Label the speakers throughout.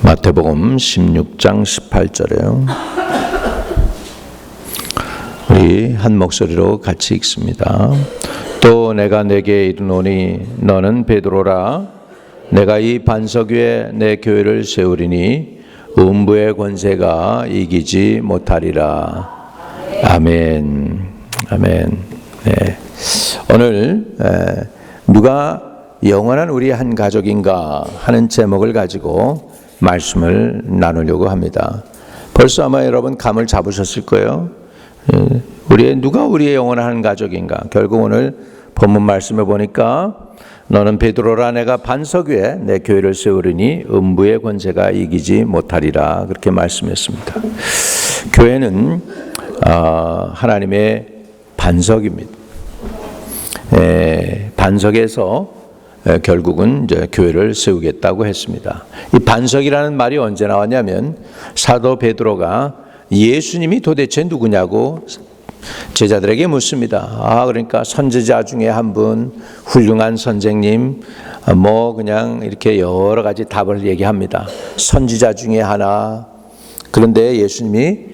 Speaker 1: 마태복음 16장 18절에요. 우리 한 목소리로 같이 읽습니다. 또 내가 내게 이르노니 너는 베드로라. 내가 이 반석 위에 내 교회를 세우리니 음부의 권세가 이기지 못하리라. 아멘. 아멘. 네. 오늘 누가 영원한 우리 한 가족인가 하는 제목을 가지고 말씀을 나누려고 합니다. 벌써 아마 여러분 감을 잡으셨을 거예요. 누가 우리의 영원한 한 가족인가? 결국 오늘 본문 말씀에 보니까 너는 베드로라. 내가 반석 위에 내 교회를 세우리니 음부의 권세가 이기지 못하리라. 그렇게 말씀했습니다. 교회는 하나님의 반석입니다. 반석에서 결국은 이제 교회를 세우겠다고 했습니다. 이 반석이라는 말이 언제 나왔냐면 사도 베드로가 예수님이 도대체 누구냐고 제자들에게 묻습니다. 그러니까 선지자 중에 한 분, 훌륭한 선생님, 그냥 이렇게 여러 가지 답을 얘기합니다. 선지자 중에 하나. 그런데 예수님이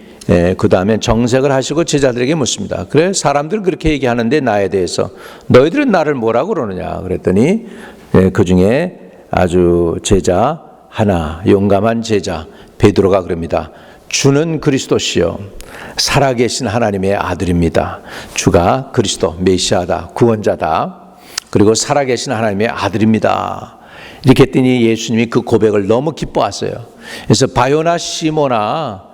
Speaker 1: 그 다음에 정색을 하시고 제자들에게 묻습니다. 그래, 사람들 그렇게 얘기하는데 나에 대해서 너희들은 나를 뭐라고 그러느냐 그랬더니 그 중에 아주 제자 하나, 용감한 제자 베드로가 그럽니다. 주는 그리스도시요 살아계신 하나님의 아들입니다. 주가 그리스도 메시아다, 구원자다, 그리고 살아계신 하나님의 아들입니다. 이렇게 했더니 예수님이 그 고백을 너무 기뻐하세요. 그래서 바요나 시모나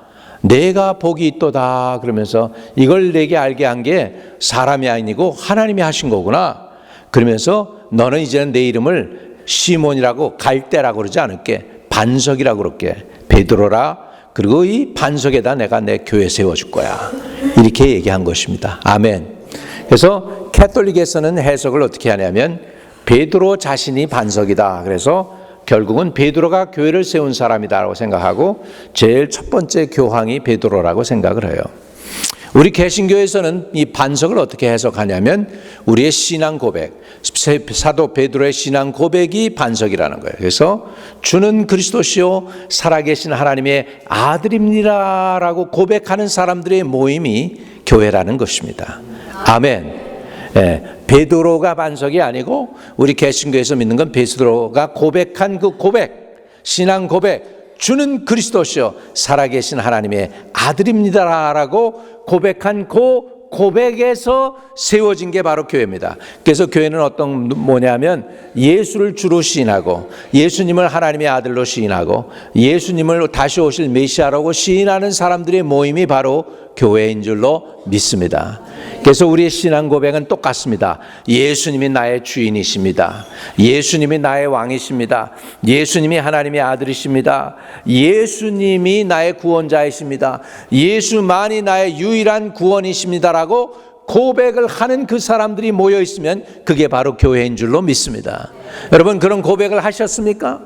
Speaker 1: 내가 복이 있도다 그러면서 이걸 내게 알게 한 게 사람이 아니고 하나님이 하신 거구나. 그러면서 너는 이제는 내 이름을 시몬이라고 갈대라고 그러지 않을게, 반석이라고 그럴게, 베드로라. 그리고 이 반석에다 내가 내 교회 세워줄 거야. 이렇게 얘기한 것입니다. 아멘. 그래서 캐톨릭에서는 해석을 어떻게 하냐면 베드로 자신이 반석이다. 그래서 결국은 베드로가 교회를 세운 사람이다라고 생각하고 제일 첫 번째 교황이 베드로라고 생각을 해요. 우리 개신교에서는 이 반석을 어떻게 해석하냐면 우리의 신앙 고백, 사도 베드로의 신앙 고백이 반석이라는 거예요. 그래서 주는 그리스도시요 살아계신 하나님의 아들입니다라고 고백하는 사람들의 모임이 교회라는 것입니다. 아멘. 베드로가 반석이 아니고 우리 개신교에서 믿는 건 베드로가 고백한 그 고백, 신앙 고백, 주는 그리스도시요 살아계신 하나님의 아들입니다라고 고백한 그 고백에서 세워진 게 바로 교회입니다. 그래서 교회는 뭐냐면 예수를 주로 시인하고 예수님을 하나님의 아들로 시인하고 예수님을 다시 오실 메시아라고 시인하는 사람들의 모임이 바로 교회인 줄로 믿습니다. 그래서 우리의 신앙 고백은 똑같습니다. 예수님이 나의 주인이십니다. 예수님이 나의 왕이십니다. 예수님이 하나님의 아들이십니다. 예수님이 나의 구원자이십니다. 예수만이 나의 유일한 구원이십니다라고 고백을 하는 그 사람들이 모여 있으면 그게 바로 교회인 줄로 믿습니다. 여러분 그런 고백을 하셨습니까?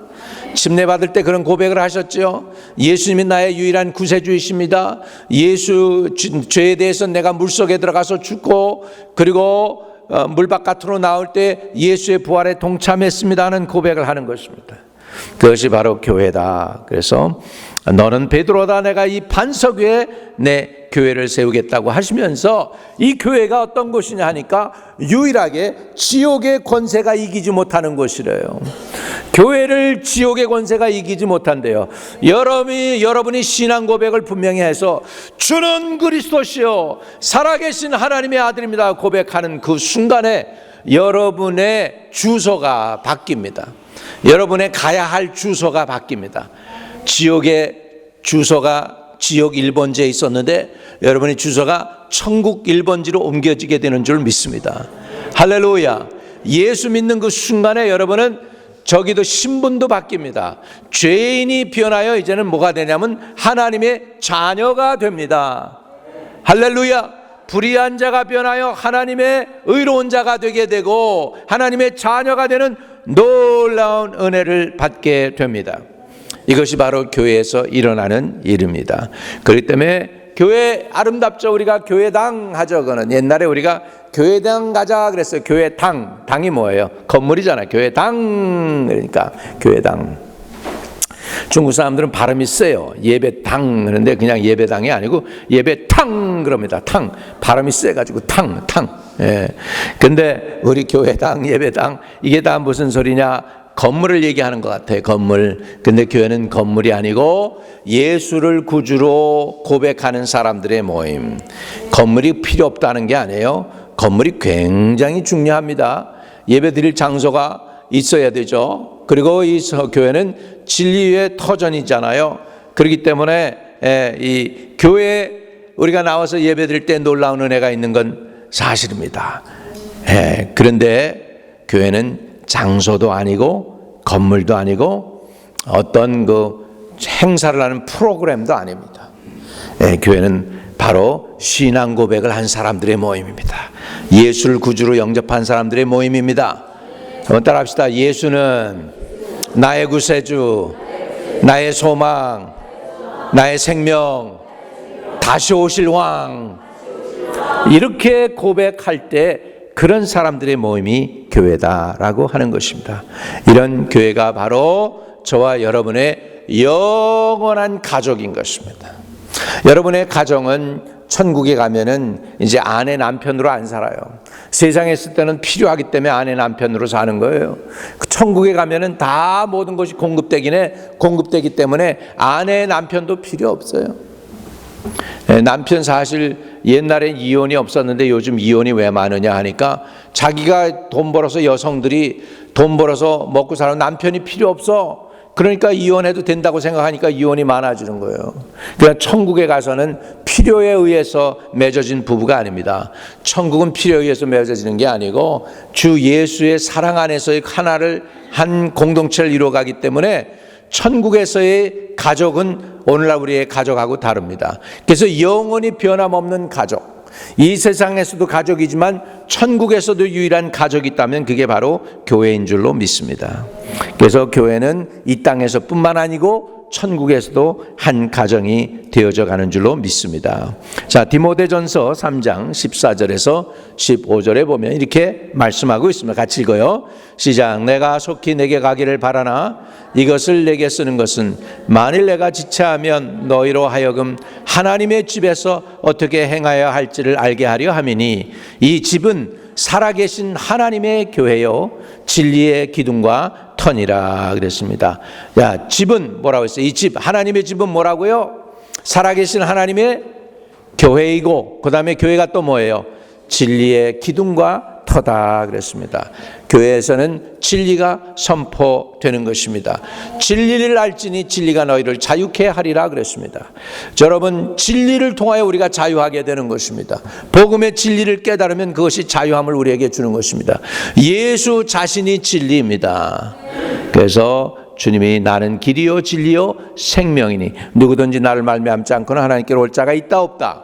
Speaker 1: 침례 받을 때 그런 고백을 하셨죠. 예수님이 나의 유일한 구세주이십니다. 예수 죄에 대해서 내가 물속에 들어가서 죽고 그리고 물 바깥으로 나올 때 예수의 부활에 동참했습니다 하는 고백을 하는 것입니다. 그것이 바로 교회다. 그래서 너는 베드로다. 내가 이 반석 위에 내 교회를 세우겠다고 하시면서 이 교회가 어떤 곳이냐 하니까 유일하게 지옥의 권세가 이기지 못하는 곳이래요. 교회를 지옥의 권세가 이기지 못한대요. 여러분이 신앙 고백을 분명히 해서 주는 그리스도시요 살아계신 하나님의 아들입니다 고백하는 그 순간에 여러분의 주소가 바뀝니다. 여러분의 가야 할 주소가 바뀝니다. 지옥의 주소가 지옥 1번지에 있었는데 여러분의 주소가 천국 1번지로 옮겨지게 되는 줄 믿습니다. 할렐루야. 예수 믿는 그 순간에 여러분은 저기도 신분도 바뀝니다. 죄인이 변하여 이제는 뭐가 되냐면 하나님의 자녀가 됩니다. 할렐루야. 불의한 자가 변하여 하나님의 의로운 자가 되게 되고 하나님의 자녀가 되는 놀라운 은혜를 받게 됩니다. 이것이 바로 교회에서 일어나는 일입니다. 그렇기 때문에 교회 아름답죠. 우리가 교회당 하죠. 그거는 옛날에 우리가 교회당 가자 그랬어요. 교회당. 당이 뭐예요? 건물이잖아요. 교회당. 그러니까 교회당. 중국 사람들은 발음이 세요. 예배당 그런데 그냥 예배당이 아니고 예배탕 그럽니다. 탕. 발음이 세가지고 탕. 예. 근데 우리 교회당, 예배당 이게 다 무슨 소리냐? 건물을 얘기하는 것 같아요. 건물. 근데 교회는 건물이 아니고 예수를 구주로 고백하는 사람들의 모임. 건물이 필요 없다는 게 아니에요. 건물이 굉장히 중요합니다. 예배 드릴 장소가 있어야 되죠. 그리고 이 교회는 진리의 터전이잖아요. 그렇기 때문에 이 교회에 우리가 나와서 예배 드릴 때 놀라운 은혜가 있는 건 사실입니다. 그런데 교회는 장소도 아니고 건물도 아니고 어떤 그 행사를 하는 프로그램도 아닙니다. 교회는 바로 신앙 고백을 한 사람들의 모임입니다. 예수를 구주로 영접한 사람들의 모임입니다. 한번 따라합시다. 예수는 나의 구세주, 나의 소망, 나의 생명, 다시 오실 왕. 이렇게 고백할 때 그런 사람들의 모임이 교회다라고 하는 것입니다. 이런 교회가 바로 저와 여러분의 영원한 가족인 것입니다. 여러분의 가정은 천국에 가면은 이제 아내 남편으로 안 살아요. 세상에 있을 때는 필요하기 때문에 아내 남편으로 사는 거예요. 천국에 가면은 다 모든 것이 공급되기 때문에 아내 남편도 필요 없어요. 남편 사실 옛날엔 이혼이 없었는데 요즘 이혼이 왜 많으냐 하니까 자기가 돈 벌어서 여성들이 돈 벌어서 먹고 사는 남편이 필요 없어. 그러니까 이혼해도 된다고 생각하니까 이혼이 많아지는 거예요. 그러니까 천국에 가서는 필요에 의해서 맺어진 부부가 아닙니다. 천국은 필요에 의해서 맺어지는 게 아니고 주 예수의 사랑 안에서의 하나를 한 공동체를 이루어가기 때문에 천국에서의 가족은 오늘날 우리의 가족하고 다릅니다. 그래서 영원히 변함없는 가족, 이 세상에서도 가족이지만 천국에서도 유일한 가족이 있다면 그게 바로 교회인 줄로 믿습니다. 그래서 교회는 이 땅에서 뿐만 아니고 천국에서도 한 가정이 되어져 가는 줄로 믿습니다. 자, 디모데전서 3장 14절에서 15절에 보면 이렇게 말씀하고 있습니다. 같이 읽어요. 시작. 내가 속히 내게 가기를 바라나 이것을 내게 쓰는 것은 만일 내가 지체하면 너희로 하여금 하나님의 집에서 어떻게 행하여야 할지를 알게 하려 함이니 이 집은 살아계신 하나님의 교회요 진리의 기둥과 터니라 그랬습니다. 야, 집은 뭐라고 했어요? 이 집, 하나님의 집은 뭐라고요? 살아계신 하나님의 교회이고 그 다음에 교회가 또 뭐예요? 진리의 기둥과 터다 그랬습니다. 교회에서는 진리가 선포되는 것입니다. 진리를 알지니 진리가 너희를 자유케 하리라 그랬습니다. 여러분, 진리를 통하여 우리가 자유하게 되는 것입니다. 복음의 진리를 깨달으면 그것이 자유함을 우리에게 주는 것입니다. 예수 자신이 진리입니다. 그래서 주님이 나는 길이요 진리요 생명이니 누구든지 나를 말미암지 않고는 하나님께로 올 자가 있다 없다?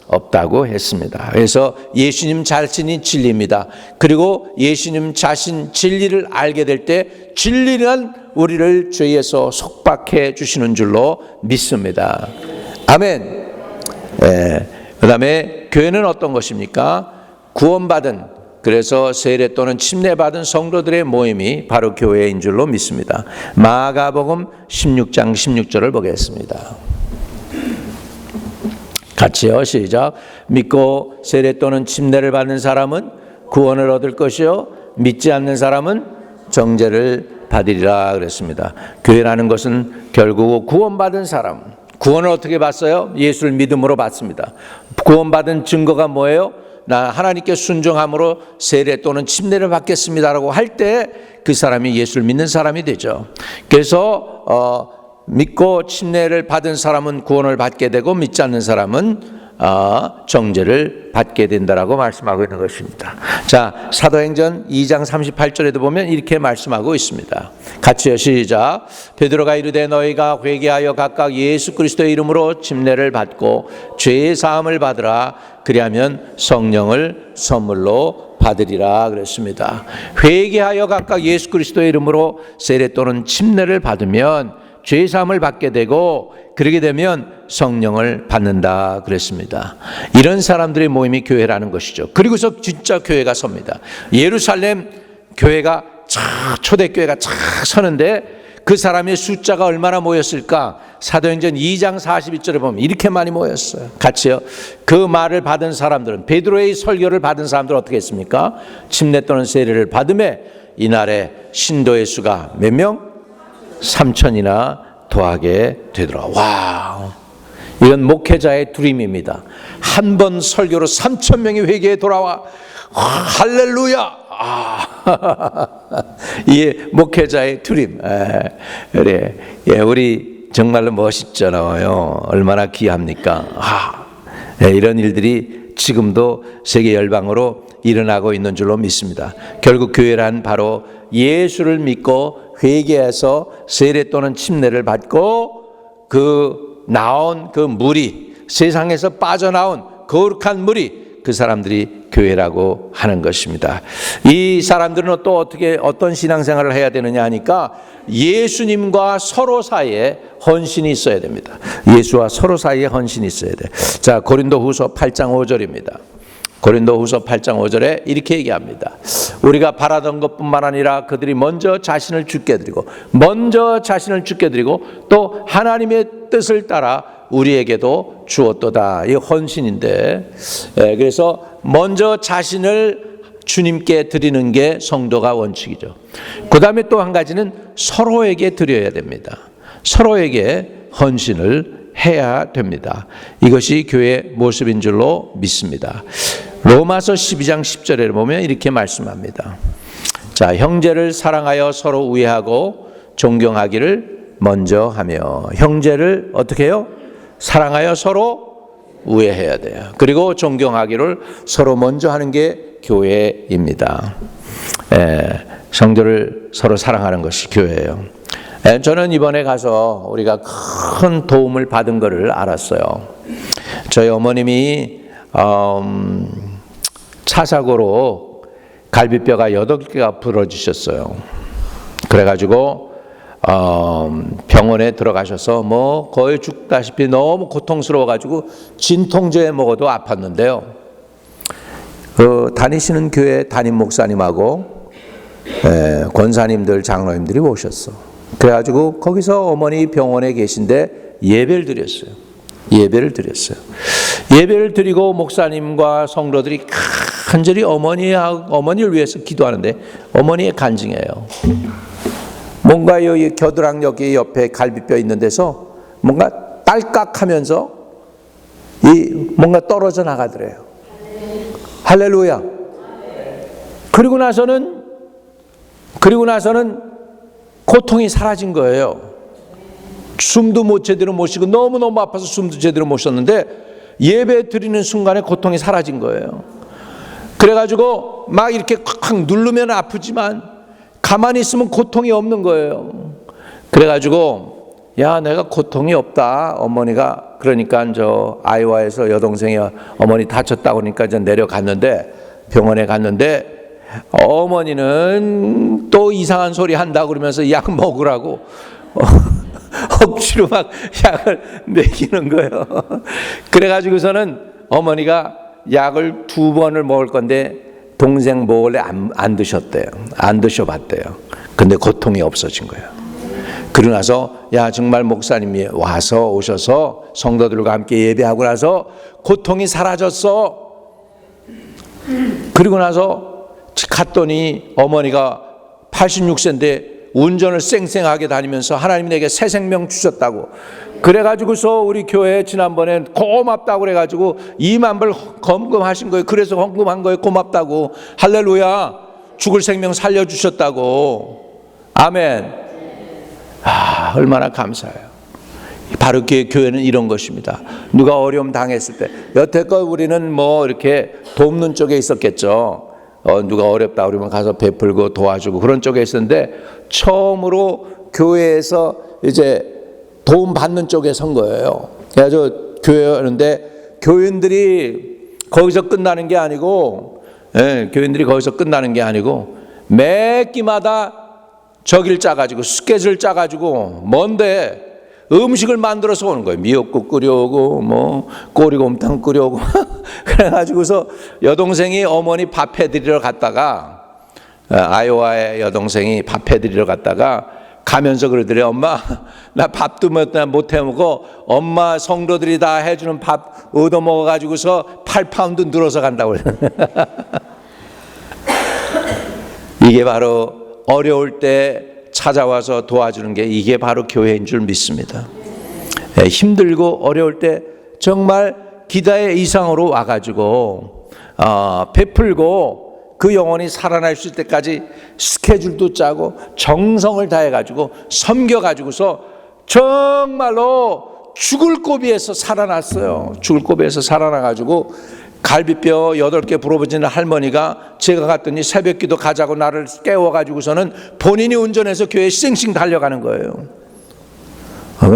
Speaker 1: 없다고 했습니다. 그래서 예수님 자신이 진리입니다. 그리고 예수님 자신 진리를 알게 될 때 진리는 우리를 죄에서 속박해 주시는 줄로 믿습니다. 아멘. 그 다음에 교회는 어떤 것입니까? 구원받은, 그래서 세례 또는 침례받은 성도들의 모임이 바로 교회인 줄로 믿습니다. 마가복음 16장 16절을 보겠습니다. 같이요. 시작. 믿고 세례 또는 침례를 받는 사람은 구원을 얻을 것이요 믿지 않는 사람은 정죄를 받으리라 그랬습니다. 교회라는 것은 결국 구원받은 사람, 구원을 어떻게 받어요? 예수를 믿음으로 받습니다. 구원받은 증거가 뭐예요? 나 하나님께 순종함으로 세례 또는 침례를 받겠습니다라고 할 때 그 사람이 예수를 믿는 사람이 되죠. 그래서 믿고 침례를 받은 사람은 구원을 받게 되고 믿지 않는 사람은 정죄를 받게 된다라고 말씀하고 있는 것입니다. 자, 사도행전 2장 38절에도 보면 이렇게 말씀하고 있습니다. 같이요. 시작. 베드로가 이르되 너희가 회개하여 각각 예수 그리스도의 이름으로 침례를 받고 죄의 사함을 받으라. 그리하면 성령을 선물로 받으리라 그랬습니다. 회개하여 각각 예수 그리스도의 이름으로 세례 또는 침례를 받으면 죄사함을 받게 되고 그러게 되면 성령을 받는다 그랬습니다. 이런 사람들의 모임이 교회라는 것이죠. 그리고서 진짜 교회가 섭니다. 예루살렘 교회가 초대교회가 서는데 그 사람의 숫자가 얼마나 모였을까? 사도행전 2장 42절에 보면 이렇게 많이 모였어요. 같이요. 그 말을 받은 사람들은, 베드로의 설교를 받은 사람들은 어떻게 했습니까? 침례 또는 세례를 받음에 이날에 신도의 수가 몇 명? 3,000이나 더하게 되더라. 와, 이건 목회자의 두림입니다. 한 번 설교로 3,000명이 회개에 돌아와. 할렐루야. 이게 목회자의 두림. 그래. 예, 우리 정말로 멋있잖아요. 얼마나 귀합니까? 이런 일들이 지금도 세계 열방으로 일어나고 있는 줄로 믿습니다. 결국 교회란 바로 예수를 믿고 회개해서 세례 또는 침례를 받고 그 나온 그 물이, 세상에서 빠져나온 거룩한 물이 그 사람들이 교회라고 하는 것입니다. 이 사람들은 또 어떤 신앙생활을 해야 되느냐 하니까 예수님과 서로 사이에 헌신이 있어야 됩니다. 예수와 서로 사이에 헌신이 있어야 돼. 자, 고린도후서 8장 5절입니다. 고린도후서 8장 5절에 이렇게 얘기합니다. 우리가 바라던 것뿐만 아니라 그들이 먼저 자신을 죽게 드리고 또 하나님의 뜻을 따라 우리에게도 주었도다. 이 헌신인데, 그래서 먼저 자신을 주님께 드리는 게 성도가 원칙이죠. 그 다음에 또 한 가지는 서로에게 드려야 됩니다. 서로에게 헌신을 해야 됩니다. 이것이 교회의 모습인 줄로 믿습니다. 로마서 12장 10절에 보면 이렇게 말씀합니다. 자, 형제를 사랑하여 서로 우애하고 존경하기를 먼저 하며. 형제를 어떻게 해요? 사랑하여 서로 우애해야 돼요. 그리고 존경하기를 서로 먼저 하는 게 교회입니다. 성도를 서로 사랑하는 것이 교회예요. 저는 이번에 가서 우리가 큰 도움을 받은 것을 알았어요. 저희 어머님이 차 사고로 갈비뼈가 8개가 부러지셨어요. 그래가지고 병원에 들어가셔서 뭐 거의 죽다시피 너무 고통스러워가지고 진통제 먹어도 아팠는데요. 다니시는 교회 담임 목사님하고 권사님들, 장로님들이 오셨어. 그래가지고 거기서 어머니 병원에 계신데 예배를 드렸어요. 예배를 드리고 목사님과 성도들이 간절히 어머니를 위해서 기도하는데 어머니의 간증이에요. 뭔가 여기 겨드랑 여기 옆에 갈비뼈 있는 데서 뭔가 딸깍하면서 뭔가 떨어져 나가더래요. 할렐루야. 그리고 나서는 고통이 사라진 거예요. 숨도 제대로 못 쉬고 너무너무 아파서 숨도 제대로 못 쉬었는데 예배 드리는 순간에 고통이 사라진 거예요. 그래가지고 막 이렇게 콱콱 누르면 아프지만 가만히 있으면 고통이 없는 거예요. 그래가지고 야, 내가 고통이 없다. 어머니가 그러니까 저 아이와에서 여동생이 어머니 다쳤다고 하니까 이제 내려갔는데 병원에 갔는데 어머니는 또 이상한 소리 한다고 그러면서 약 먹으라고 억지로 막 약을 먹이는 거예요. 그래가지고서는 어머니가 약을 2번을 먹을 건데 동생 몰래 안 드셨대요. 안 드셔봤대요. 근데 고통이 없어진 거예요. 그러고 나서 야, 정말 목사님이 오셔서 성도들과 함께 예배하고 나서 고통이 사라졌어. 그리고 나서 갔더니 어머니가 86세인데 운전을 쌩쌩하게 다니면서 하나님이 내게 새 생명 주셨다고. 그래가지고서 우리 교회에 지난번에 고맙다고 그래가지고 2만 불 헌금하신 거예요. 그래서 헌금한 거예요. 고맙다고. 할렐루야. 죽을 생명 살려주셨다고. 아멘. 얼마나 감사해요. 바로 교회는 이런 것입니다. 누가 어려움 당했을 때 여태껏 우리는 뭐 이렇게 돕는 쪽에 있었겠죠. 누가 어렵다 그러면 가서 베풀고 도와주고 그런 쪽에 있었는데 처음으로 교회에서 이제 도움 받는 쪽에 선 거예요. 그래서 교회였는데 교인들이 거기서 끝나는 게 아니고, 매 끼마다 저기를 짜가지고 스케줄 짜가지고 먼데 음식을 만들어서 오는 거예요. 미역국 끓여오고 뭐 꼬리곰탕 끓여오고 그래가지고서 여동생이 어머니 밥 해드리러 갔다가 아이오와의 여동생이 밥 해드리러 갔다가 가면서 그러더래요. 엄마, 나 밥도 못 해먹고 엄마 성도들이 다 해주는 밥 얻어먹어가지고서 8파운드 늘어서 간다고 그래요. 이게 바로 어려울 때 찾아와서 도와주는 게 이게 바로 교회인 줄 믿습니다. 힘들고 어려울 때 정말 기대의 이상으로 와가지고 베풀고 그 영혼이 살아날 수 있을 때까지 스케줄도 짜고 정성을 다해가지고 섬겨가지고서 정말로 죽을 고비에서 살아났어요. 죽을 고비에서 살아나가지고 갈비뼈 8개 부러워지는 할머니가 제가 갔더니 새벽기도 가자고 나를 깨워가지고서는 본인이 운전해서 교회에 쌩쌩 달려가는 거예요.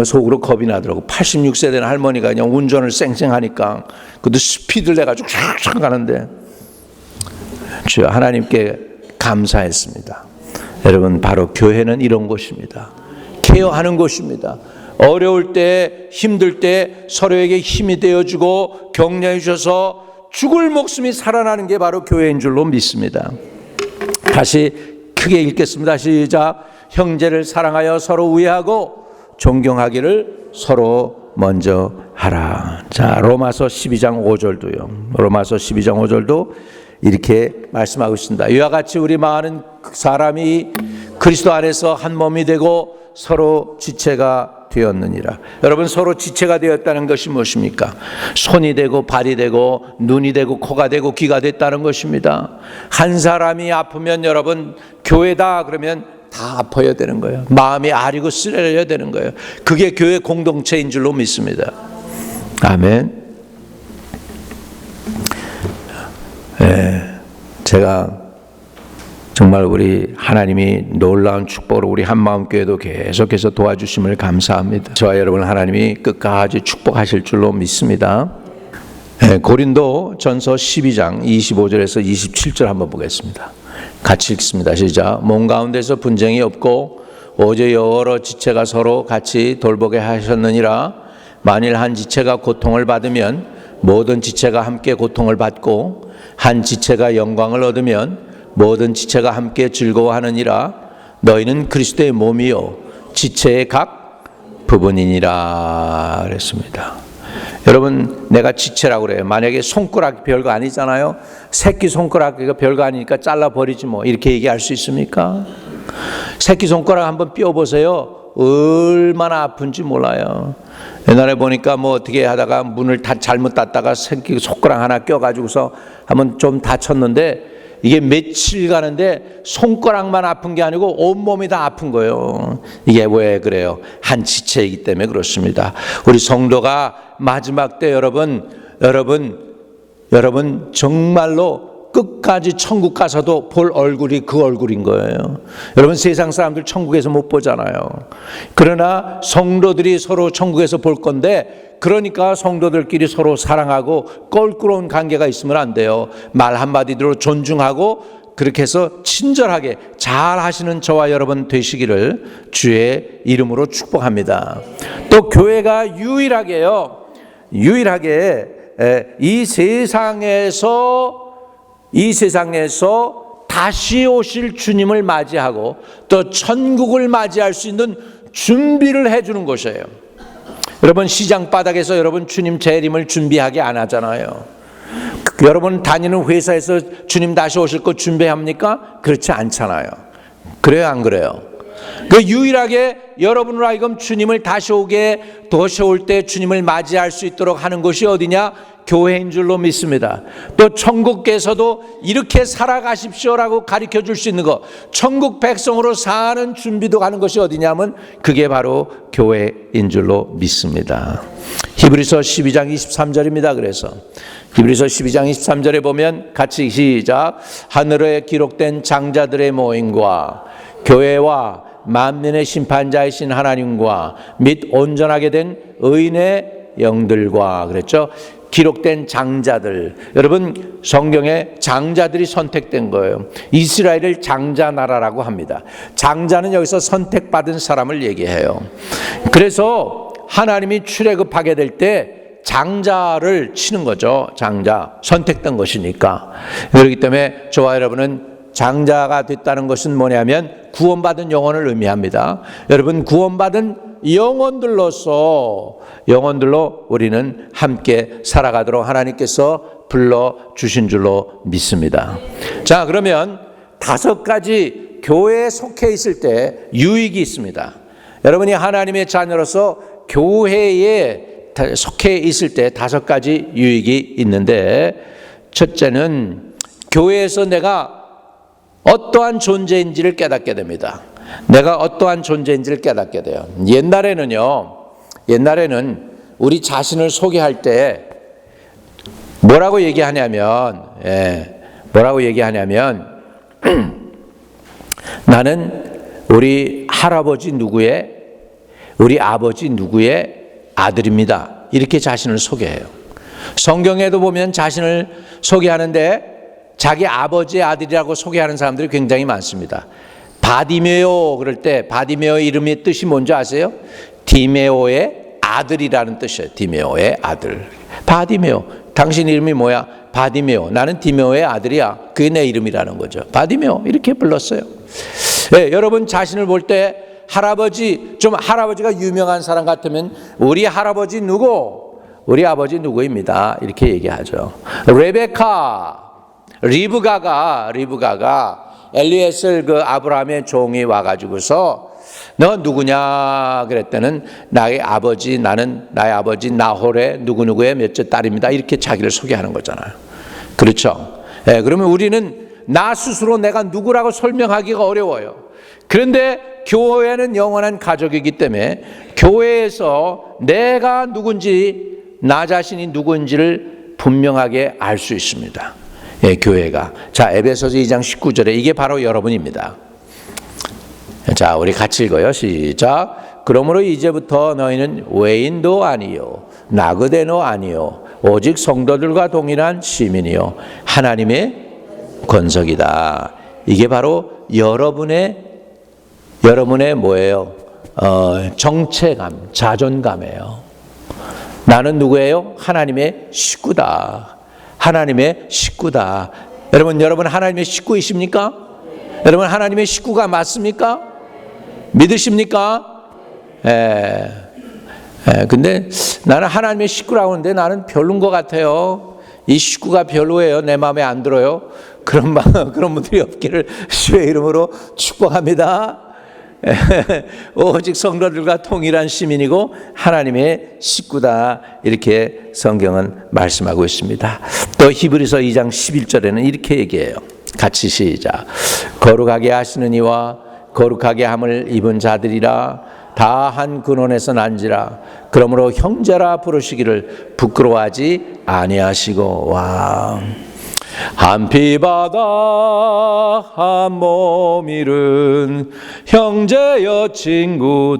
Speaker 1: 속으로 겁이 나더라고. 86세 된 할머니가 그냥 운전을 쌩쌩하니까 그것도 스피드를 내가지고 쫙쫙 가는데 주여 하나님께 감사했습니다. 여러분 바로 교회는 이런 곳입니다. 케어하는 곳입니다. 어려울 때 힘들 때 서로에게 힘이 되어주고 격려해 주셔서 죽을 목숨이 살아나는 게 바로 교회인 줄로 믿습니다. 다시 크게 읽겠습니다. 시작. 형제를 사랑하여 서로 우애하고 존경하기를 서로 먼저 하라. 자, 로마서 12장 5절도요. 로마서 12장 5절도 이렇게 말씀하고 있습니다. 이와 같이 우리 많은 사람이 그리스도 안에서 한 몸이 되고 서로 지체가 되었느니라. 여러분 서로 지체가 되었다는 것이 무엇입니까? 손이 되고 발이 되고 눈이 되고 코가 되고 귀가 됐다는 것입니다. 한 사람이 아프면 여러분 교회다 그러면 다 아파야 되는 거예요. 마음이 아리고 쓰레려야 되는 거예요. 그게 교회 공동체인 줄로 믿습니다. 아멘. 제가 정말 우리 하나님이 놀라운 축복으로 우리 한마음교회도 계속해서 도와주심을 감사합니다. 저와 여러분 하나님이 끝까지 축복하실 줄로 믿습니다. 고린도 전서 12장 25절에서 27절 한번 보겠습니다. 같이 읽습니다. 시작. 몸 가운데서 분쟁이 없고 오직 여러 지체가 서로 같이 돌보게 하셨느니라. 만일 한 지체가 고통을 받으면 모든 지체가 함께 고통을 받고 한 지체가 영광을 얻으면 모든 지체가 함께 즐거워하느니라. 너희는 그리스도의 몸이요 지체의 각 부분이니라 그랬습니다. 여러분 내가 지체라고 그래요. 만약에 손가락 별거 아니잖아요. 새끼 손가락 이거 별거 아니니까 잘라버리지 뭐 이렇게 얘기할 수 있습니까? 새끼 손가락 한번 삐워보세요. 얼마나 아픈지 몰라요. 옛날에 보니까 뭐 어떻게 하다가 문을 다 잘못 닫다가 새끼 손가락 하나 껴가지고서 한번 좀 다쳤는데 이게 며칠 가는데 손가락만 아픈 게 아니고 온몸이 다 아픈 거예요. 이게 왜 그래요? 한 지체이기 때문에 그렇습니다. 우리 성도가 마지막 때 여러분 정말로 끝까지 천국 가서도 볼 얼굴이 그 얼굴인 거예요. 여러분 세상 사람들 천국에서 못 보잖아요. 그러나 성도들이 서로 천국에서 볼 건데 그러니까 성도들끼리 서로 사랑하고 껄끄러운 관계가 있으면 안 돼요. 말 한마디로 존중하고 그렇게 해서 친절하게 잘 하시는 저와 여러분 되시기를 주의 이름으로 축복합니다. 또 교회가 유일하게 이 세상에서 다시 오실 주님을 맞이하고 또 천국을 맞이할 수 있는 준비를 해주는 곳이에요. 여러분 시장 바닥에서 여러분 주님 재림을 준비하게 안 하잖아요. 여러분 다니는 회사에서 주님 다시 오실 거 준비합니까? 그렇지 않잖아요. 그래요, 안 그래요? 그 유일하게 여러분으로 하여금 주님을 다시 올 때 주님을 맞이할 수 있도록 하는 곳이 어디냐? 교회인 줄로 믿습니다. 또 천국께서도 이렇게 살아가십시오라고 가르쳐 줄 수 있는 것, 천국 백성으로 사는 준비도 가는 것이 어디냐면 그게 바로 교회인 줄로 믿습니다. 히브리서 12장 23절입니다. 그래서 히브리서 12장 23절에 보면 같이 시작. 하늘에 기록된 장자들의 모임과 교회와 만민의 심판자이신 하나님과 및 온전하게 된 의인의 영들과 그랬죠. 기록된 장자들. 여러분 성경에 장자들이 선택된 거예요. 이스라엘을 장자 나라라고 합니다. 장자는 여기서 선택받은 사람을 얘기해요. 그래서 하나님이 출애굽하게 될 때 장자를 치는 거죠. 장자 선택된 것이니까. 그렇기 때문에 저와 여러분은 장자가 됐다는 것은 뭐냐면 구원받은 영혼을 의미합니다. 여러분, 구원받은 영혼들로 우리는 함께 살아가도록 하나님께서 불러주신 줄로 믿습니다. 자, 그러면 5가지 교회에 속해 있을 때 유익이 있습니다. 여러분이 하나님의 자녀로서 교회에 속해 있을 때 5가지 유익이 있는데, 첫째는 교회에서 내가 어떠한 존재인지를 깨닫게 됩니다. 내가 어떠한 존재인지를 깨닫게 돼요. 옛날에는 우리 자신을 소개할 때 뭐라고 얘기하냐면 나는 우리 할아버지 누구의, 우리 아버지 누구의 아들입니다. 이렇게 자신을 소개해요. 성경에도 보면 자신을 소개하는데 자기 아버지의 아들이라고 소개하는 사람들이 굉장히 많습니다. 바디메오 그럴 때 바디메오의 이름의 뜻이 뭔지 아세요? 디메오의 아들이라는 뜻이에요. 디메오의 아들. 바디메오. 당신 이름이 뭐야? 바디메오. 나는 디메오의 아들이야. 그게 내 이름이라는 거죠. 바디메오. 이렇게 불렀어요. 네, 여러분 자신을 볼 때 할아버지가 유명한 사람 같으면 우리 할아버지 누구? 우리 아버지 누구입니다. 이렇게 얘기하죠. 리브가가 엘리에셀 그 아브라함의 종이 와가지고서 너 누구냐 그랬더니 나의 아버지 나홀의 누구누구의 몇째 딸입니다. 이렇게 자기를 소개하는 거잖아요. 그렇죠? 네, 그러면 우리는 나 스스로 내가 누구라고 설명하기가 어려워요. 그런데 교회는 영원한 가족이기 때문에 교회에서 내가 누군지, 나 자신이 누군지를 분명하게 알 수 있습니다. 예, 교회가. 자, 에베소서 2장 19절에 이게 바로 여러분입니다. 자, 우리 같이 읽어요. 시작. 그러므로 이제부터 너희는 외인도 아니요 나그네도 아니요 오직 성도들과 동일한 시민이요 하나님의 권석이다. 이게 바로 여러분의 뭐예요? 정체감, 자존감이에요. 나는 누구예요? 하나님의 식구다. 하나님의 식구다. 여러분 하나님의 식구이십니까? 여러분 하나님의 식구가 맞습니까? 믿으십니까? 근데 나는 하나님의 식구라고 하는데 나는 별론 것 같아요. 이 식구가 별로예요. 내 마음에 안 들어요. 그런 분들이 없기를 주의 이름으로 축복합니다. 오직 성도들과 동일한 시민이고 하나님의 식구다. 이렇게 성경은 말씀하고 있습니다. 또 히브리서 2장 11절에는 이렇게 얘기해요. 같이 시작. 거룩하게 하시는 이와 거룩하게 함을 입은 자들이라 다 한 근원에서 난지라. 그러므로 형제라 부르시기를 부끄러워하지 아니하시고. 와. 한 피 받아 한 몸 이룬 형제여 친구들이요.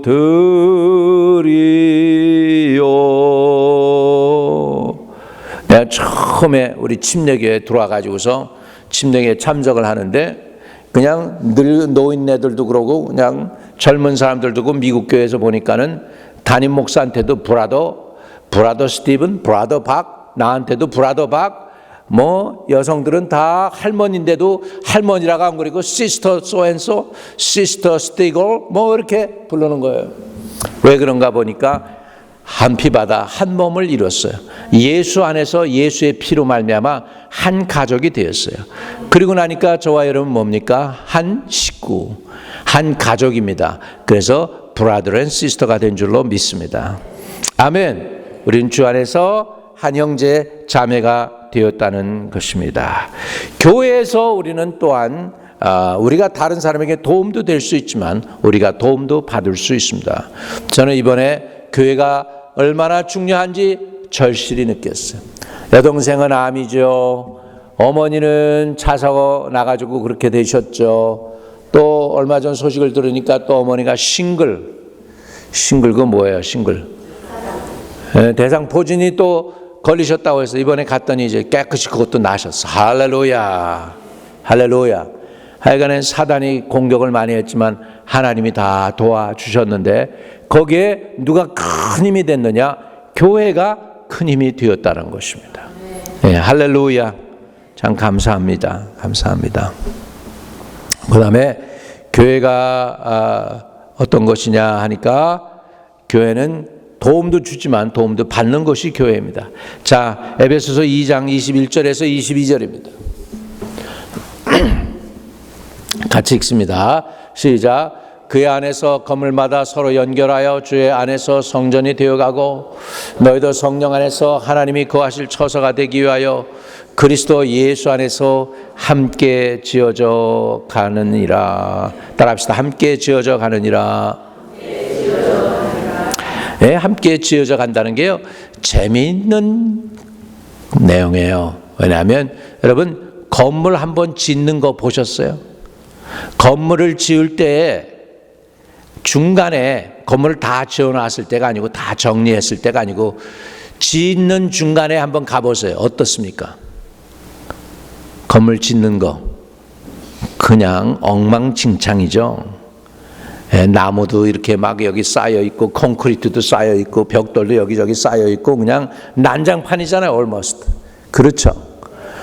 Speaker 1: 내가 처음에 우리 침례교회에 들어와가지고서 침례교회에 참석을 하는데 그냥 늘 노인네들도 그러고 그냥 젊은 사람들도 그렇고 미국 교회에서 보니까는 담임 목사한테도 브라더 스티븐, 브라더 박, 나한테도 브라더 박, 뭐 여성들은 다 할머니인데도 할머니라고 안 그리고 시스터 소앤소, 시스터 스티걸 뭐 이렇게 부르는 거예요. 왜 그런가 보니까 한 피 받아 한 몸을 이뤘어요. 예수 안에서 예수의 피로 말미암아 한 가족이 되었어요. 그리고 나니까 저와 여러분 뭡니까? 한 식구, 한 가족입니다. 그래서 브라더 앤 시스터가 된 줄로 믿습니다. 아멘. 우리는 주 안에서 한 형제 자매가 되었다는 것입니다. 교회에서 우리는 또한 우리가 다른 사람에게 도움도 될 수 있지만 우리가 도움도 받을 수 있습니다. 저는 이번에 교회가 얼마나 중요한지 절실히 느꼈어요. 여동생은 암이죠. 어머니는 차 사고 나가지고 그렇게 되셨죠. 또 얼마 전 소식을 들으니까 또 어머니가 싱글 그 뭐예요? 싱글 대상포진이 또 걸리셨다고 해서 이번에 갔더니 이제 깨끗이 그것도 나셨어. 할렐루야. 하여간에 사단이 공격을 많이 했지만 하나님이 다 도와주셨는데 거기에 누가 큰 힘이 됐느냐? 교회가 큰 힘이 되었다는 것입니다. 네, 할렐루야. 참 감사합니다. 그 다음에 교회가 어떤 것이냐 하니까 교회는 도움도 주지만 도움도 받는 것이 교회입니다. 자, 에베소서 2장 21절에서 22절입니다. 같이 읽습니다. 시작. 그의 안에서 건물마다 서로 연결하여 주의 안에서 성전이 되어가고 너희도 성령 안에서 하나님이 거하실 처소가 되기 위하여 그리스도 예수 안에서 함께 지어져 가느니라. 따라합시다. 함께 지어져 가느니라. 네, 함께 지어져 간다는 게요, 재미있는 내용이에요. 왜냐하면 여러분, 건물 한번 짓는 거 보셨어요? 건물을 지을 때에 중간에 건물을 다 지어놨을 때가 아니고, 다 정리했을 때가 아니고, 짓는 중간에 한번 가보세요. 어떻습니까? 건물 짓는 거 그냥 엉망진창이죠. 나무도 이렇게 막 여기 쌓여 있고, 콘크리트도 쌓여 있고, 벽돌도 여기저기 쌓여 있고, 그냥 난장판이잖아요. almost. 그렇죠.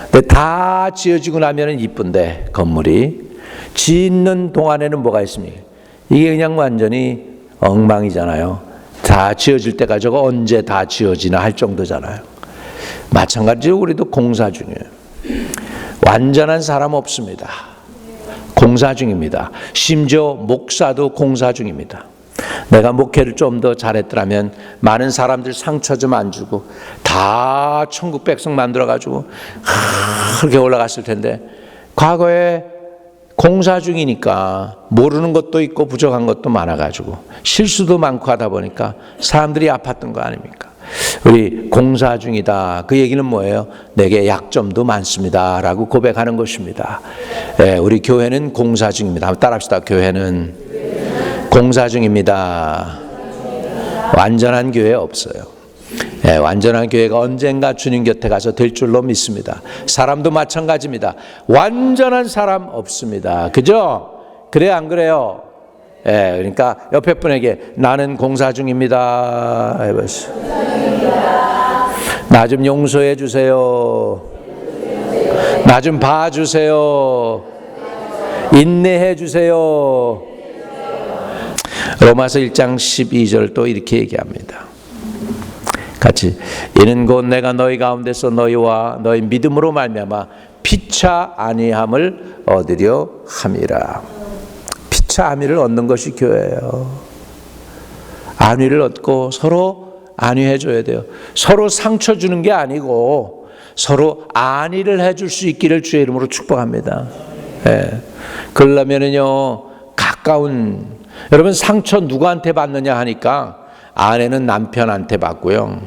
Speaker 1: 근데 다 지어지고 나면은 이쁜데, 건물이 짓는 동안에는 뭐가 있습니까? 이게 그냥 완전히 엉망이잖아요. 다 지어질 때가 저거 언제 다 지어지나 할 정도잖아요. 마찬가지로 우리도 공사 중이에요. 완전한 사람 없습니다. 공사 중입니다. 심지어 목사도 공사 중입니다. 내가 목회를 좀 더 잘했더라면 많은 사람들 상처 좀 안 주고 다 천국 백성 만들어가지고 그렇게 올라갔을 텐데, 과거에 공사 중이니까 모르는 것도 있고 부족한 것도 많아가지고 실수도 많고 하다 보니까 사람들이 아팠던 거 아닙니까? 우리 공사 중이다. 그 얘기는 뭐예요? 내게 약점도 많습니다 라고 고백하는 것입니다. 우리 교회는 공사 중입니다. 한번 따라합시다. 교회는 공사 중입니다. 완전한 교회 없어요. 완전한 교회가 언젠가 주님 곁에 가서 될 줄로 믿습니다. 사람도 마찬가지입니다. 완전한 사람 없습니다. 그죠? 그래요, 안 그래요? 그러니까 옆에 분에게 나는 공사 중입니다 해보세요. 나 좀 용서해 주세요. 나 좀 봐주세요. 인내해 주세요. 로마서 1장 12절 또 이렇게 얘기합니다. 같이. 이는 곧 내가 너희 가운데서 너희와 너희 믿음으로 말미암아 피차 안위함을 얻으려 함이라. 피차 안위를 얻는 것이 교회예요. 안위를 얻고 서로 안위해 줘야 돼요. 서로 상처 주는 게 아니고 서로 안위를 해줄 수 있기를 주의 이름으로 축복합니다. 그러려면은요, 가까운, 여러분 상처 누구한테 받느냐 하니까 아내는 남편한테 받고요,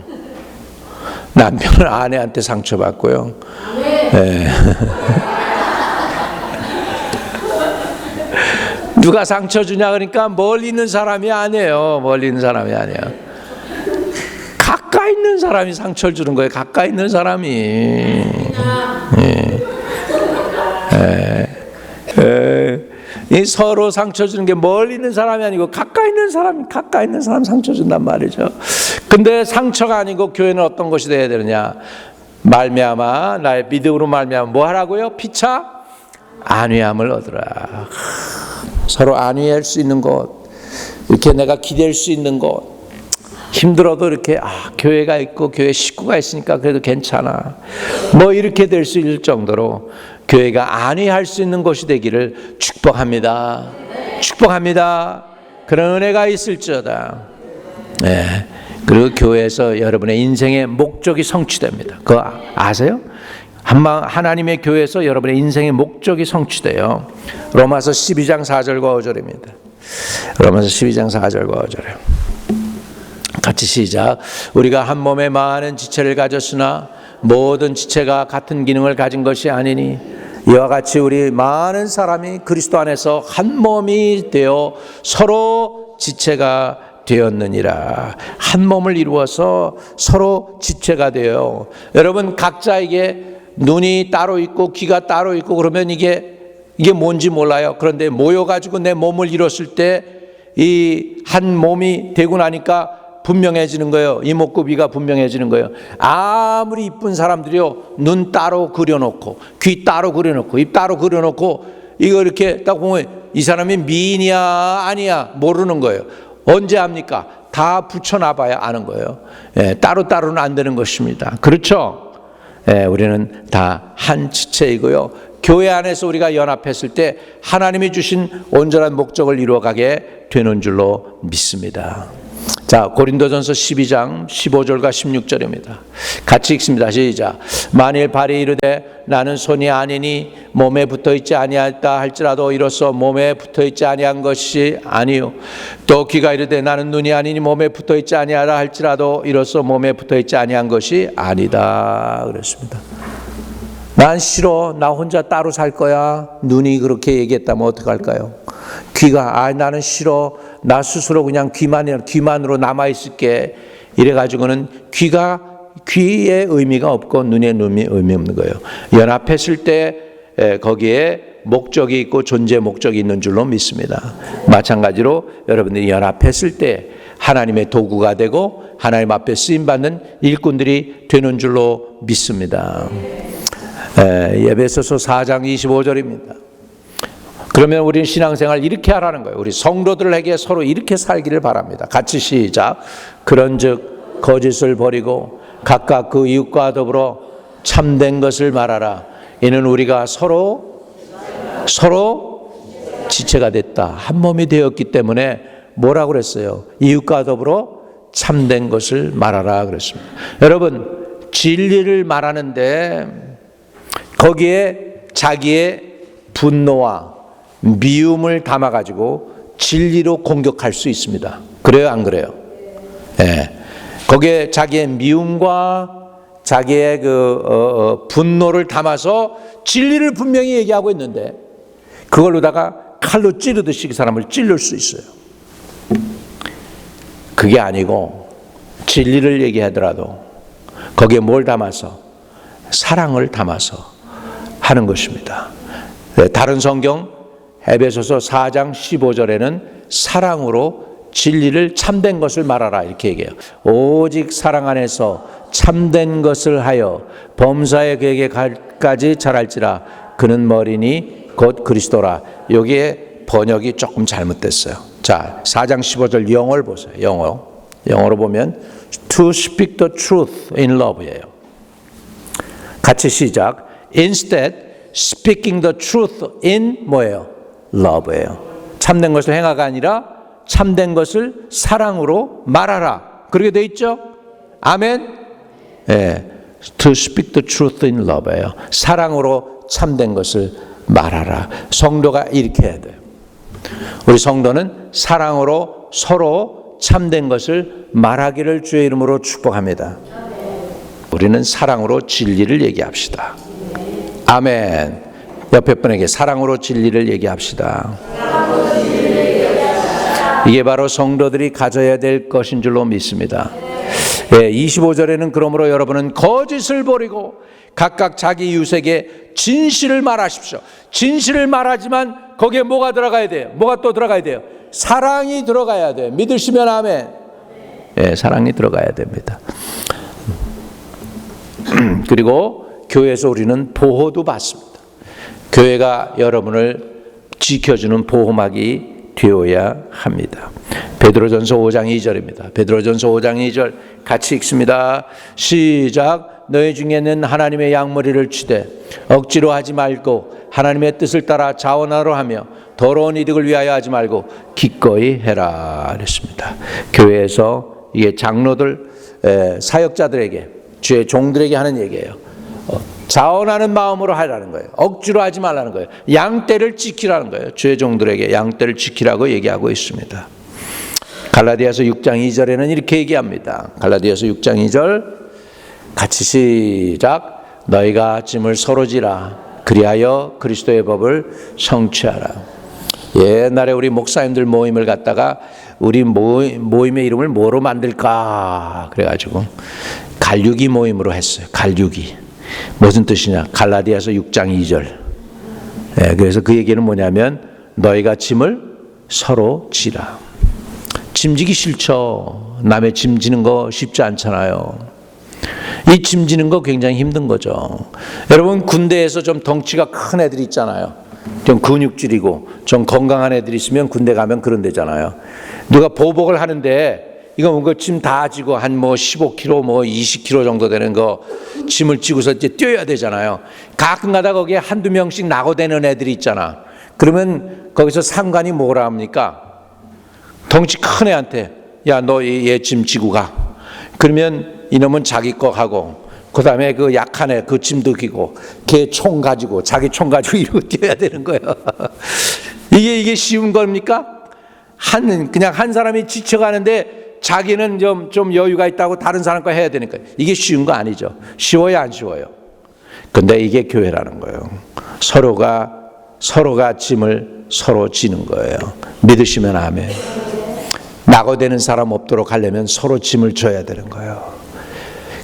Speaker 1: 남편은 아내한테 상처 받고요. 누가 상처 주냐 그러니까 멀리 있는 사람이 아니에요. 멀리 있는 사람이 아니야. 가까이 있는 사람이 상처를 주는 거예요. 가까이 있는 사람이. 이 서로 상처 주는 게 멀리 있는 사람이 아니고 가까이 있는 사람 상처 준단 말이죠. 근데 상처가 아니고 교회는 어떤 것이 되어야 되느냐? 말미암아 나의 믿음으로 말미암아 뭐 하라고요? 피차 안위함을 얻으라. 서로 안위할 수 있는 곳, 이렇게 내가 기댈 수 있는 곳, 힘들어도 이렇게 교회가 있고 교회 식구가 있으니까 그래도 괜찮아, 뭐 이렇게 될 수 있을 정도로 교회가 안위할 수 있는 곳이 되기를 축복합니다. 축복합니다. 그런 은혜가 있을지어다. 그리고 교회에서 여러분의 인생의 목적이 성취됩니다. 그거 아세요? 하나님의 교회에서 여러분의 인생의 목적이 성취돼요. 로마서 12장 4절과 5절입니다. 로마서 12장 4절과 5절이에요. 같이 시작. 우리가 한 몸에 많은 지체를 가졌으나 모든 지체가 같은 기능을 가진 것이 아니니 이와 같이 우리 많은 사람이 그리스도 안에서 한 몸이 되어 서로 지체가 되었느니라. 한 몸을 이루어서 서로 지체가 되어. 여러분 각자에게 눈이 따로 있고 귀가 따로 있고 그러면 이게 뭔지 몰라요. 그런데 모여가지고 내 몸을 이뤘을 때 이 한 몸이 되고 나니까 분명해지는 거예요. 이목구비가 분명해지는 거예요. 아무리 이쁜 사람들이요, 눈 따로 그려놓고 귀 따로 그려놓고 입 따로 그려놓고 이거 이렇게 딱 보면 이 사람이 미인이야 아니야 모르는 거예요. 언제 압니까? 다 붙여놔봐야 아는 거예요. 따로따로는 안 되는 것입니다. 그렇죠? 우리는 다 한 지체이고요. 교회 안에서 우리가 연합했을 때 하나님이 주신 온전한 목적을 이루어가게 되는 줄로 믿습니다. 자, 고린도전서 12장 15절과 16절입니다. 같이 읽습니다. 시작. 만일 발이 이르되 나는 손이 아니니 몸에 붙어있지 아니하다 할지라도 이로써 몸에 붙어있지 아니한 것이 아니요. 또 귀가 이르되 나는 눈이 아니니 몸에 붙어있지 아니하다 할지라도 이로써 몸에 붙어있지 아니한 것이 아니다. 그랬습니다. 난 싫어. 나 혼자 따로 살 거야. 눈이 그렇게 얘기했다면 어떡할까요? 귀가 나는 싫어. 나 스스로 그냥 귀만으로 남아있을게. 이래가지고는 귀의 의미가 없고 눈의 의미 없는 거예요. 연합했을 때 거기에 목적이 있고 존재 목적이 있는 줄로 믿습니다. 마찬가지로 여러분들이 연합했을 때 하나님의 도구가 되고 하나님 앞에 쓰임받는 일꾼들이 되는 줄로 믿습니다. 에베소서 4장 25절입니다. 그러면 우리는 신앙생활 이렇게 하라는 거예요. 우리 성도들에게 서로 이렇게 살기를 바랍니다. 같이 시작. 그런즉 거짓을 버리고 각각 그 이웃과 더불어 참된 것을 말하라. 이는 우리가 서로 지체가 됐다. 한 몸이 되었기 때문에 뭐라고 그랬어요? 이웃과 더불어 참된 것을 말하라 그랬습니다. 여러분, 진리를 말하는데 거기에 자기의 분노와 미움을 담아가지고 진리로 공격할 수 있습니다. 그래요, 안 그래요? 거기에 자기의 미움과 자기의 분노를 담아서 진리를 분명히 얘기하고 있는데 그걸로다가 칼로 찌르듯이 그 사람을 찌를 수 있어요. 그게 아니고 진리를 얘기하더라도 거기에 뭘 담아서? 사랑을 담아서 하는 것입니다. 다른 성경 에베소서 4장 15절에는 사랑으로 진리를 참된 것을 말하라 이렇게 얘기해요. 오직 사랑 안에서 참된 것을 하여 범사에 그에게 까지 자랄지라. 그는 머리니 곧 그리스도라. 여기에 번역이 조금 잘못됐어요. 자, 4장 15절 영어를 보세요. 영어로 보면 to speak the truth in love예요. 같이 시작. Instead, speaking the truth in 뭐예요? love예요. 참된 것을 행하가 아니라 참된 것을 사랑으로 말하라. 그렇게 돼 있죠? 아멘? To speak the truth in love예요. 사랑으로 참된 것을 말하라. 성도가 이렇게 해야 돼요. 우리 성도는 사랑으로 서로 참된 것을 말하기를 주의 이름으로 축복합니다. 우리는 사랑으로 진리를 얘기합시다. 아멘. 옆에 분에게 사랑으로 진리를 얘기합시다. 이게 바로 성도들이 가져야 될 것인 줄로 믿습니다. 25절에는 그러므로 여러분은 거짓을 버리고 각각 자기 이웃에게 진실을 말하십시오. 진실을 말하지만 거기에 뭐가 들어가야 돼요? 뭐가 또 들어가야 돼요? 사랑이 들어가야 돼요. 믿으시면 아멘. 사랑이 들어가야 됩니다. 그리고 교회에서 우리는 보호도 받습니다. 교회가 여러분을 지켜주는 보호막이 되어야 합니다. 베드로전서 5장 2절입니다. 베드로전서 5장 2절 같이 읽습니다. 시작. 너희 중에는 하나님의 양머리를 치되 억지로 하지 말고 하나님의 뜻을 따라 자원하러 하며 더러운 이득을 위하여 하지 말고 기꺼이 해라 그랬습니다. 교회에서 이게 장로들, 사역자들에게, 주의 종들에게 하는 얘기예요. 자원하는 마음으로 하라는 거예요. 억지로 하지 말라는 거예요. 양떼를 지키라는 거예요. 주의 종들에게 양떼를 지키라고 얘기하고 있습니다. 갈라디아서 6장 2절에는 이렇게 얘기합니다. 갈라디아서 6장 2절 같이 시작. 너희가 짐을 서로 지라. 그리하여 그리스도의 법을 성취하라. 옛날에 우리 목사님들 모임을 갖다가 우리 모임의 이름을 뭐로 만들까 그래가지고 갈유기 모임으로 했어요. 갈유기. 무슨 뜻이냐? 갈라디아서 6장 2절. 그래서 그 얘기는 뭐냐면 너희가 짐을 서로 지라. 짐지기 싫죠. 남의 짐 지는 거 쉽지 않잖아요. 이 짐 지는 거 굉장히 힘든 거죠. 여러분 군대에서 좀 덩치가 큰 애들 있잖아요. 좀 근육질이고 좀 건강한 애들이 있으면 군대 가면 그런 데잖아요. 누가 보복을 하는데 이거 뭔가 짐 다 지고 한 뭐 15kg 뭐 20kg 정도 되는 거 짐을 지고서 이제 뛰어야 되잖아요. 가끔가다 거기에 한두 명씩 낙오되는 애들이 있잖아. 그러면 거기서 상관이 뭐라 합니까? 덩치 큰 애한테 야 너 얘 짐 지고 가. 그러면 이놈은 자기 거 하고 그 다음에 그 약한 애 그 짐도 기고 걔 총 가지고 자기 총 가지고 이러고 뛰어야 되는 거예요. 이게 쉬운 겁니까? 그냥 한 사람이 지쳐가는데 자기는 좀 여유가 있다고 다른 사람 거 해야 되니까 이게 쉬운 거 아니죠. 쉬워요, 안 쉬워요? 근데 이게 교회라는 거예요. 서로가 짐을 서로 지는 거예요. 믿으시면 아멘. 낙오되는 사람 없도록 하려면 서로 짐을 져야 되는 거예요.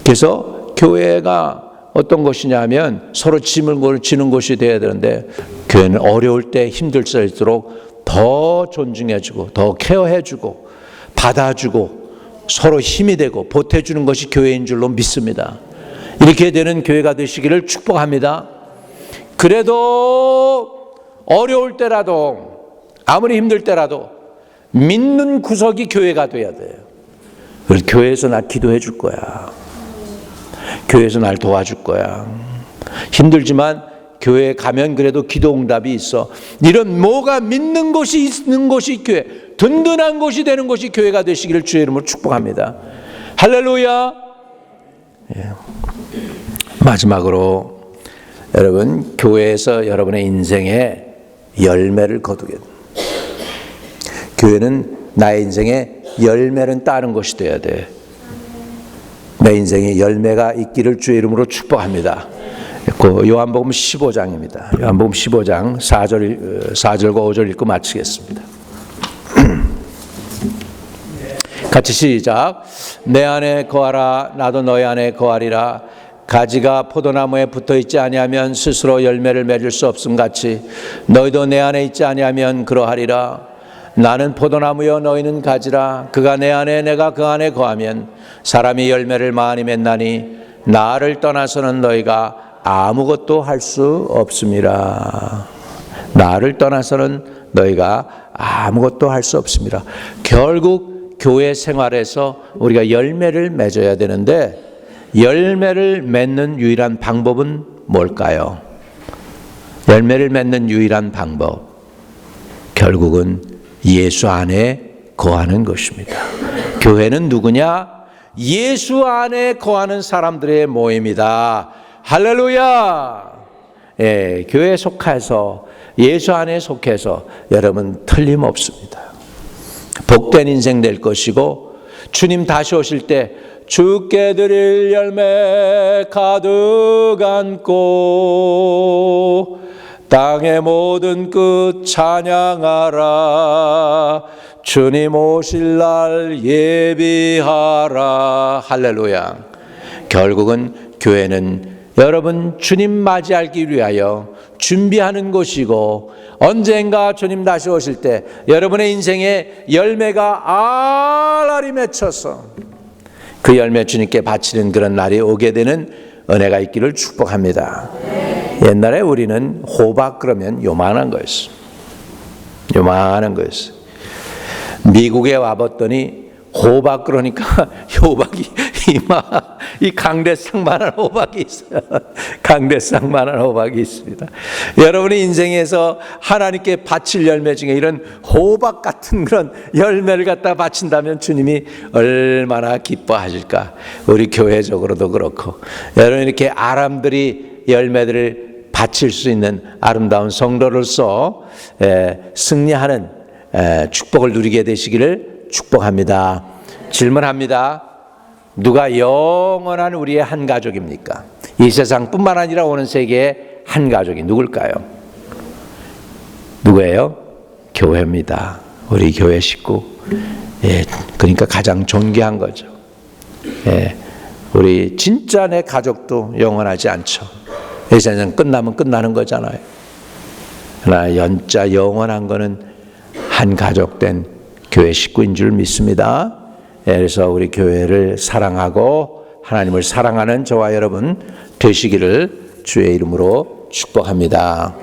Speaker 1: 그래서 교회가 어떤 것이냐면 서로 짐을 지는 곳이 되어야 되는데 교회는 어려울 때 힘들수록 더 존중해주고 더 케어해주고 받아주고 서로 힘이 되고 보태주는 것이 교회인 줄로 믿습니다. 이렇게 되는 교회가 되시기를 축복합니다. 그래도 어려울 때라도 아무리 힘들 때라도 믿는 구석이 교회가 돼야 돼요. 우리 교회에서 나 기도해 줄 거야. 교회에서 날 도와줄 거야. 힘들지만 교회에 가면 그래도 기도 응답이 있어. 이런 뭐가 믿는 곳이 있는 곳이 교회, 든든한 곳이 되는 곳이 교회가 되시기를 주의 이름으로 축복합니다. 할렐루야. 예. 마지막으로 여러분 교회에서 여러분의 인생에 열매를 거두게 됩니다. 교회는 나의 인생에 열매를 따는 것이 되어야 돼. 내 인생에 열매가 있기를 주의 이름으로 축복합니다. 요한복음 15장입니다. 요한복음 15장 4절과 5절 읽고 마치겠습니다. 같이 시작. 내 안에 거하라 나도 너희 안에 거하리라. 가지가 포도나무에 붙어있지 아니하면 스스로 열매를 맺을 수 없음 같이 너희도 내 안에 있지 아니하면 그러하리라. 나는 포도나무여 너희는 가지라. 그가 내 안에 내가 그 안에 거하면 사람이 열매를 많이 맺나니 나를 떠나서는 너희가 아무것도 할 수 없음이라. 나를 떠나서는 너희가 아무것도 할 수 없습니다. 결국 교회 생활에서 우리가 열매를 맺어야 되는데 열매를 맺는 유일한 방법은 뭘까요? 열매를 맺는 유일한 방법 결국은 예수 안에 거하는 것입니다. 교회는 누구냐? 예수 안에 거하는 사람들의 모임이다. 할렐루야. 예, 교회에 속해서 예수 안에 속해서 여러분 틀림없습니다. 복된 인생 될 것이고 주님 다시 오실 때 주께 드릴 열매 가득 안고 땅의 모든 끝 찬양하라. 주님 오실 날 예비하라. 할렐루야. 결국은 교회는 여러분 주님 맞이하기 위하여 준비하는 곳이고 언젠가 주님 다시 오실 때 여러분의 인생에 열매가 알알이 맺혀서 그 열매 주님께 바치는 그런 날이 오게 되는 은혜가 있기를 축복합니다. 옛날에 우리는 호박 그러면 요만한 거였어. 요만한 거였어. 미국에 와봤더니 호박 그러니까 호박이 이 강대상만한 호박이 있어요. 강대상만한 호박이 있습니다. 여러분의 인생에서 하나님께 바칠 열매 중에 이런 호박 같은 그런 열매를 갖다 바친다면 주님이 얼마나 기뻐하실까. 우리 교회적으로도 그렇고 여러분 이렇게 아람들이 열매들을 바칠 수 있는 아름다운 성도로서 승리하는 축복을 누리게 되시기를 축복합니다. 질문합니다. 누가 영원한 우리의 한 가족입니까? 이 세상뿐만 아니라 오는 세계의 한 가족이 누굴까요? 누구예요? 교회입니다. 우리 교회 식구. 예, 그러니까 가장 존귀한 거죠. 예, 우리 진짜 내 가족도 영원하지 않죠. 이 세상 끝나면 끝나는 거잖아요. 그러나 연자 영원한 거는 한 가족된 교회 식구인 줄 믿습니다. 그래서 우리 교회를 사랑하고 하나님을 사랑하는 저와 여러분 되시기를 주의 이름으로 축복합니다.